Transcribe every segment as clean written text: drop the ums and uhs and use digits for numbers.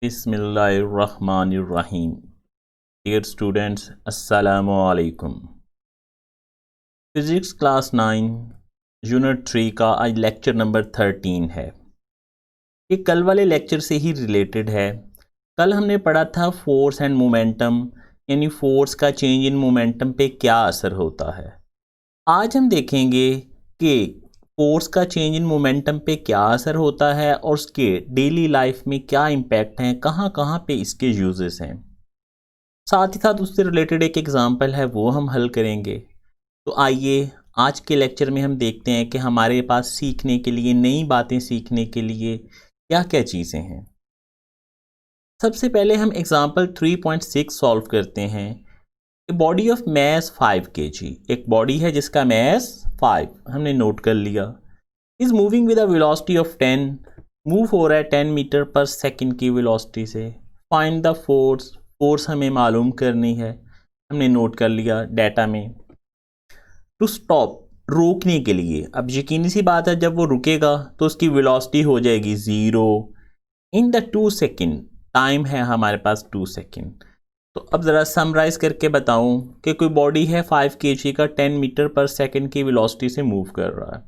बिस्मिल्लाहिर्रहमानिर्रहीम। Dear students, अस्सलामु अलैकुम। फिज़िक्स क्लास 9 यूनिट 3 का आज लेक्चर नंबर 13 है। ये कल वाले लेक्चर से ही रिलेटेड है। कल हमने पढ़ा था फोर्स एंड मोमेंटम, यानी फोर्स का चेंज इन मोमेंटम पे क्या असर होता है। आज हम देखेंगे कि फोर्स का चेंज इन मोमेंटम पे क्या असर होता है और उसके डेली लाइफ में क्या इम्पैक्ट हैं, कहाँ कहाँ पे इसके यूजेस हैं। साथ ही साथ उससे रिलेटेड एक एग्जांपल है, वो हम हल करेंगे। तो आइए आज के लेक्चर में हम देखते हैं कि हमारे पास सीखने के लिए, नई बातें सीखने के लिए क्या क्या चीज़ें हैं। सबसे पहले हम एग्जांपल 3.6 सॉल्व करते हैं। बॉडी ऑफ मैस 5 kg, एक बॉडी है जिसका मैस 5 हमने नोट कर लिया, is moving with a velocity of 10, move हो रहा है 10 मीटर पर सेकंड की वेलोसिटी से। फाइंड द फोर्स, फोर्स हमें मालूम करनी है, हमने नोट कर लिया डाटा में। टू स्टॉप, रोकने के लिए, अब यकीनी सी बात है जब वो रुकेगा तो उसकी वेलोसिटी हो जाएगी 0 इन द 2 सेकेंड, टाइम है हमारे पास 2 सेकेंड। तो अब ज़रा समराइज़ करके बताऊं कि कोई बॉडी है 5 kg का 10 मीटर पर सेकंड की वेलोसिटी से मूव कर रहा है।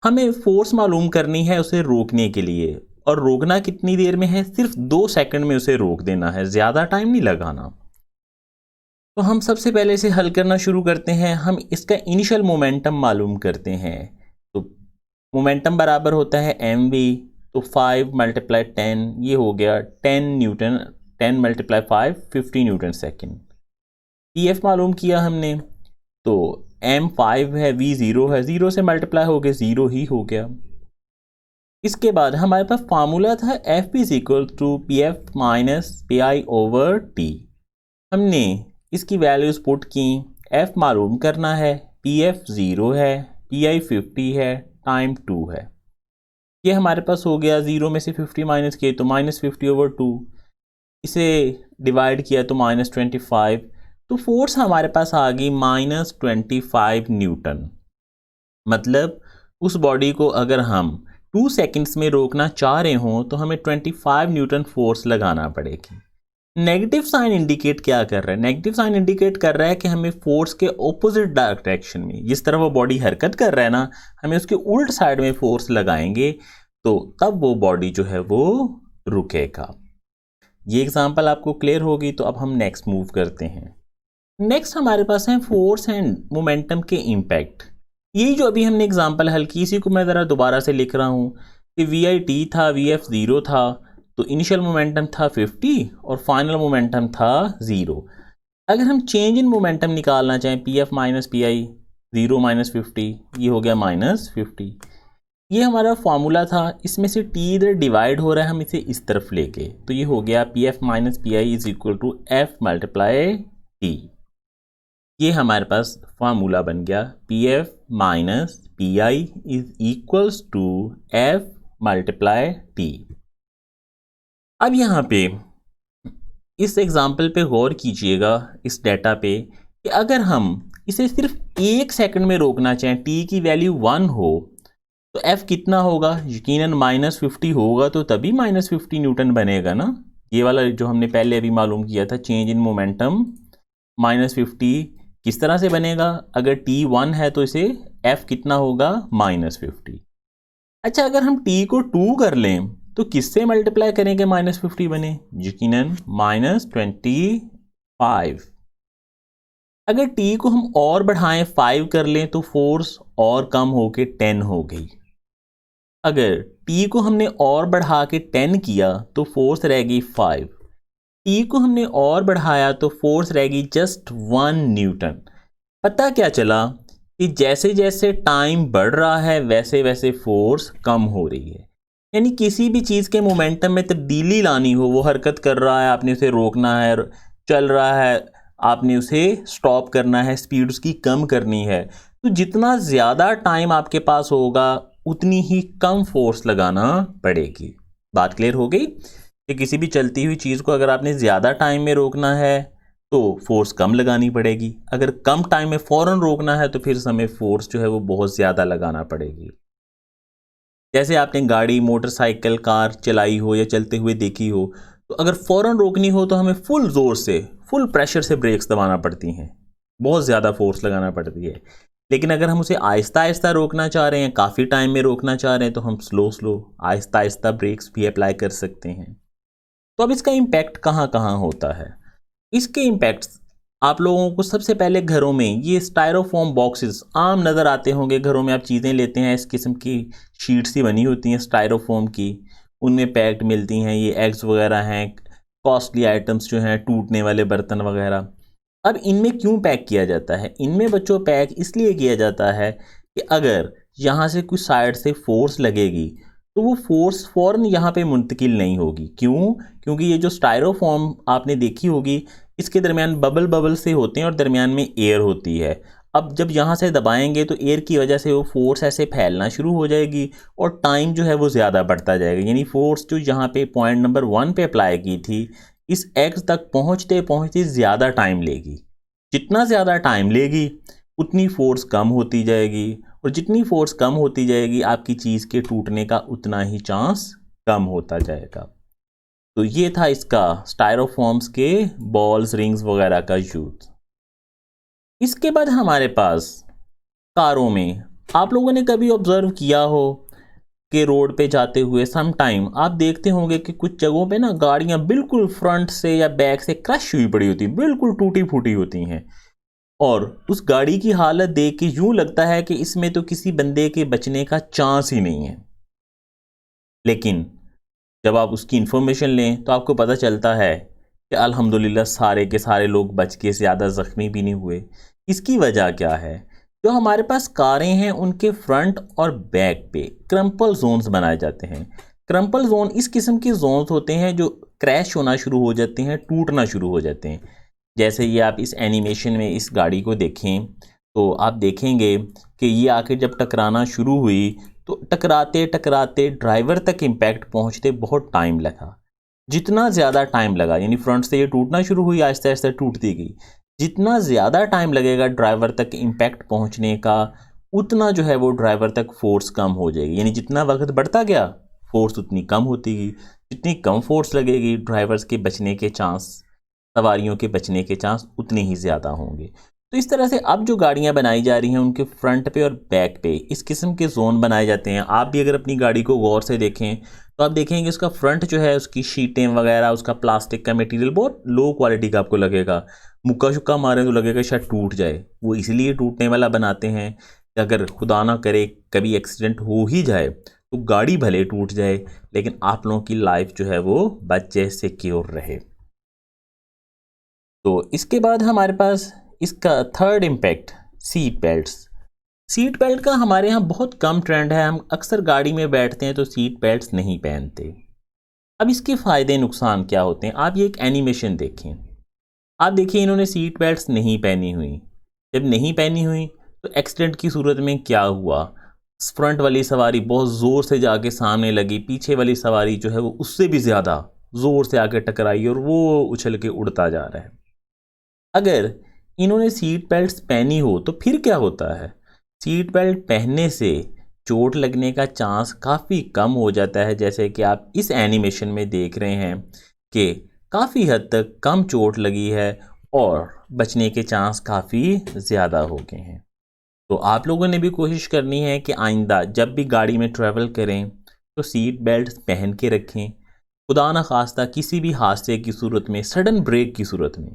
हमें फोर्स मालूम करनी है उसे रोकने के लिए, और रोकना कितनी देर में है, सिर्फ 2 सेकंड में उसे रोक देना है, ज़्यादा टाइम नहीं लगाना। तो हम सबसे पहले इसे हल करना शुरू करते हैं। हम इसका इनिशियल मोमेंटम मालूम करते हैं। तो मोमेंटम बराबर होता है mv, तो 5 × 10, ये हो गया 10 न्यूटन, 10 × 5 50 न्यूटन सेकेंड। pf मालूम किया हमने, तो m5 है, v 0 है, 0 से मल्टीप्लाई हो गया 0 ही हो गया। इसके बाद हमारे पास फार्मूला था f is equal to pf minus pi/t। हमने इसकी वैल्यूज पुट की, f मालूम करना है, pf 0 है, pi 50 है, टाइम 2 है। ये हमारे पास हो गया, 0 में से 50 माइनस किए तो -50/2, इसे डिवाइड किया तो -25, तो फोर्स हमारे पास आ गई -25 न्यूटन। मतलब उस बॉडी को अगर हम 2 सेकंड्स में रोकना चाह रहे हों तो हमें 25 न्यूटन फोर्स लगाना पड़ेगी। नेगेटिव साइन इंडिकेट क्या कर रहा है? नेगेटिव साइन इंडिकेट कर रहा है कि हमें फोर्स के ऑपोजिट डायरेक्शन में, जिस तरह वो बॉडी हरकत कर रहा है ना, हमें उसके उल्ट साइड में फोर्स लगाएंगे तो तब वो बॉडी जो है वो रुकेगा। ये एग्जांपल आपको क्लियर होगी। तो अब हम नेक्स्ट मूव करते हैं। नेक्स्ट हमारे पास है फोर्स एंड मोमेंटम के इम्पैक्ट। यही जो अभी हमने एग्जांपल हल की, इसी को मैं ज़रा दोबारा से लिख रहा हूँ कि VIT था, VF 0 था, तो इनिशियल मोमेंटम था 50 और फाइनल मोमेंटम था 0। अगर हम चेंज इन मोमेंटम निकालना चाहें, PF माइनस PI, 0 माइनस 50, ये हो गया -50। ये हमारा फॉर्मूला था, इसमें से t इधर डिवाइड हो रहा है, हम इसे इस तरफ लेके, तो ये हो गया PF minus PI is equal to F × T। ये हमारे पास फार्मूला बन गया, PF minus PI is equals to F × T। अब यहाँ पे इस एग्जाम्पल पे गौर कीजिएगा, इस डाटा पे, कि अगर हम इसे सिर्फ 1 सेकंड में रोकना चाहें, t की वैल्यू 1 हो, तो f कितना होगा? यकीनन -50 होगा, तो तभी -50 न्यूटन बनेगा ना। ये वाला जो हमने पहले अभी मालूम किया था, चेंज इन मोमेंटम -50 किस तरह से बनेगा? अगर t 1 है तो इसे f कितना होगा? -50। अच्छा, अगर हम t को 2 कर लें तो किससे मल्टीप्लाई करेंगे -50 बने? यकीनन -25। अगर t को हम और बढ़ाएं 5 कर लें तो फोर्स और कम होके 10 हो गई। अगर t को हमने और बढ़ा के 10 किया तो फोर्स रह गई 5। t को हमने और बढ़ाया तो फोर्स रह गई जस्ट 1 न्यूटन। पता क्या चला कि जैसे जैसे टाइम बढ़ रहा है वैसे वैसे फोर्स कम हो रही है। यानी किसी भी चीज़ के मोमेंटम में तब्दीली लानी हो, वो हरकत कर रहा है, आपने उसे रोकना है, चल रहा है, आपने उसे स्टॉप करना है, स्पीड उसकी कम करनी है, तो जितना ज़्यादा टाइम आपके पास होगा उतनी ही कम फोर्स लगाना पड़ेगी। बात क्लियर हो गई कि किसी भी चलती हुई चीज़ को अगर आपने ज़्यादा टाइम में रोकना है तो फोर्स कम लगानी पड़ेगी, अगर कम टाइम में फ़ौरन रोकना है तो फिर हमें फोर्स जो है वो बहुत ज़्यादा लगाना पड़ेगी। जैसे आपने गाड़ी, मोटरसाइकिल, कार चलाई हो या चलते हुए देखी हो, तो अगर फ़ौरन रोकनी हो तो हमें फुल ज़ोर से, फुल प्रेशर से ब्रेक्स दबाना पड़ती हैं, बहुत ज़्यादा फोर्स लगाना पड़ती है। लेकिन अगर हम उसे आहिस्ता आहिस्ता रोकना चाह रहे हैं, काफ़ी टाइम में रोकना चाह रहे हैं, तो हम slow slow Aahista Aahista breaks भी अप्लाई कर सकते हैं। तो अब इसका इम्पैक्ट कहाँ कहाँ होता है? इसके इम्पैक्ट्स आप लोगों को सबसे पहले घरों में ये स्टायरोफोम बॉक्सेस आम नज़र आते होंगे। घरों में आप चीज़ें लेते हैं, इस किस्म की शीट्स ही बनी होती हैं स्टायरोफोम की, उनमें पैक्ड मिलती हैं। ये एग्स वगैरह हैं, कॉस्टली आइटम्स जो हैं, टूटने वाले बर्तन वगैरह। अब इनमें क्यों पैक किया जाता है? इनमें बच्चों पैक इसलिए किया जाता है कि अगर यहाँ से कुछ साइड से फोर्स लगेगी तो वो फोर्स फ़ौरन यहाँ पे मुंतकिल नहीं होगी। क्यों? क्योंकि ये जो स्टायरोफॉर्म आपने देखी होगी, इसके दरमियान बबल बबल से होते हैं और दरमियान में एयर होती है। अब जब यहाँ से दबाएंगे तो एयर की वजह से वो फोर्स ऐसे फैलना शुरू हो जाएगी और टाइम जो है वो ज़्यादा बढ़ता जाएगा। यानी फोर्स जो यहाँ पे पॉइंट नंबर 1 पे अप्लाई की थी, इस एक्स तक पहुँचते पहुँचते ज़्यादा टाइम लेगी। जितना ज़्यादा टाइम लेगी उतनी फोर्स कम होती जाएगी, और जितनी फोर्स कम होती जाएगी आपकी चीज़ के टूटने का उतना ही चांस कम होता जाएगा। तो ये था इसका स्टायरोफॉर्म्स के बॉल्स, रिंग्स वगैरह का यूज। इसके बाद हमारे पास कारों में आप लोगों ने कभी ऑब्जर्व किया हो कि रोड पे जाते हुए सम टाइम आप देखते होंगे कि कुछ जगहों पे ना गाड़ियां बिल्कुल फ्रंट से या बैक से क्रश हुई पड़ी होती, बिल्कुल टूटी फूटी होती हैं, और उस गाड़ी की हालत देख के यूं लगता है कि इसमें तो किसी बंदे के बचने का चांस ही नहीं है। लेकिन जब आप उसकी इंफॉर्मेशन लें तो आपको पता चलता है कि अल्हम्दुलिल्लाह सारे के सारे लोग बच के ज़्यादा ज़ख्मी भी नहीं हुए। इसकी वजह क्या है? जो हमारे पास कारें हैं उनके फ्रंट और बैक पे क्रम्पल जोन्स बनाए जाते हैं। क्रम्पल जोन इस किस्म के जोन्स होते हैं जो क्रैश होना शुरू हो जाते हैं, टूटना शुरू हो जाते हैं। जैसे ये आप इस एनिमेशन में इस गाड़ी को देखें तो आप देखेंगे कि ये आके जब टकराना शुरू हुई तो टकराते टकराते ड्राइवर तक इम्पैक्ट पहुंचते बहुत टाइम लगा। जितना ज़्यादा टाइम लगा, यानी फ्रंट से ये टूटना शुरू हुई, आहिस्ता आहिस्ता टूटती गई, जितना ज़्यादा टाइम लगेगा ड्राइवर तक इम्पैक्ट पहुंचने का, उतना जो है वो ड्राइवर तक फोर्स कम हो जाएगी। यानी जितना वक्त बढ़ता गया फोर्स उतनी कम होती गई। जितनी कम फोर्स लगेगी ड्राइवर्स के बचने के चांस, सवारियों के बचने के चांस उतने ही ज़्यादा होंगे। तो इस तरह से अब जो गाड़ियां बनाई जा रही हैं उनके फ्रंट पे और बैक पे इस किस्म के जोन बनाए जाते हैं। आप भी अगर अपनी गाड़ी को गौर से देखें तो आप देखेंगे उसका फ्रंट जो है, उसकी शीटें वगैरह, उसका प्लास्टिक का मटेरियल बहुत लो क्वालिटी का आपको लगेगा। मुक्का शुक्का मारें तो लगेगा शायद टूट जाए। वो इसलिए टूटने वाला बनाते हैं कि अगर खुदा ना करे कभी एक्सीडेंट हो ही जाए तो गाड़ी भले टूट जाए लेकिन आप लोगों की लाइफ जो है वो बच जाए, सिक्योर रहे। तो इसके बाद हमारे पास इसका third impact seat belts. Seat belt का हमारे यहाँ बहुत कम ट्रेंड है। हम अक्सर गाड़ी में बैठते हैं तो सीट बेल्ट्स नहीं पहनते। अब इसके फ़ायदे नुकसान क्या होते हैं? आप ये एक एनिमेशन देखें। आप देखिए इन्होंने सीट बेल्ट्स नहीं पहनी हुई। जब नहीं पहनी हुई तो एक्सीडेंट की सूरत में क्या हुआ? फ्रंट वाली सवारी बहुत ज़ोर से जाके सामने लगी, पीछे वाली सवारी जो है वो उससे भी ज़्यादा ज़ोर से आके टकराई और वो उछल के उड़ता जा रहा है। अगर इन्होंने सीट बेल्ट्स पहनी हो तो फिर क्या होता है? सीट बेल्ट पहनने से चोट लगने का चांस काफ़ी कम हो जाता है। जैसे कि आप इस एनिमेशन में देख रहे हैं कि काफ़ी हद तक कम चोट लगी है और बचने के चांस काफ़ी ज़्यादा हो गए हैं। तो आप लोगों ने भी कोशिश करनी है कि आइंदा जब भी गाड़ी में ट्रैवल करें तो सीट बेल्ट पहन के रखें। खुदा न खास्ता किसी भी हादसे की सूरत में, सडन ब्रेक की सूरत में,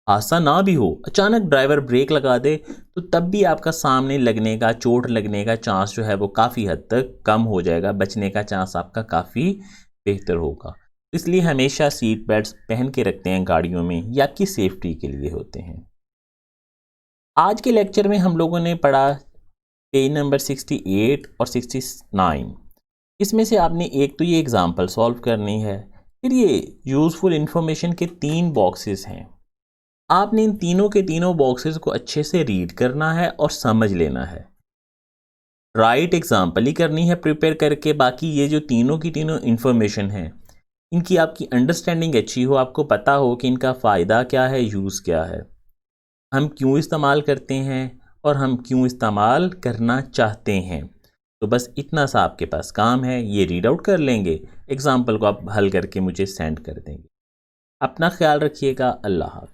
हादसा ना भी हो, अचानक ड्राइवर ब्रेक लगा दे तो तब भी आपका सामने लगने का, चोट लगने का चांस जो है वो काफ़ी हद तक कम हो जाएगा। बचने का चांस आपका काफ़ी बेहतर होगा। इसलिए हमेशा सीट बेल्ट्स पहन के रखते हैं गाड़ियों में, ये आपकी सेफ्टी के लिए होते हैं। आज के लेक्चर में हम लोगों ने पढ़ा पेज नंबर 68 और 69। इसमें से आपने एक तो ये एग्जाम्पल सॉल्व करनी है, फिर ये यूज़फुल इंफॉर्मेशन के 3 बॉक्सेस हैं। आपने इन तीनों के तीनों बॉक्सेस को अच्छे से रीड करना है और समझ लेना है। राइट एग्जाम्पल ही करनी है प्रिपेयर करके। बाकी ये जो तीनों की तीनों इंफॉर्मेशन है इनकी आपकी अंडरस्टैंडिंग अच्छी हो, आपको पता हो कि इनका फ़ायदा क्या है, यूज़ क्या है, हम क्यों इस्तेमाल करते हैं और हम क्यों इस्तेमाल करना चाहते हैं। तो बस इतना सा आपके पास काम है, ये रीड आउट कर लेंगे, एग्जाम्पल को आप हल करके मुझे सेंड कर देंगे। अपना ख्याल रखिएगा। अल्लाह हाफ़िज़।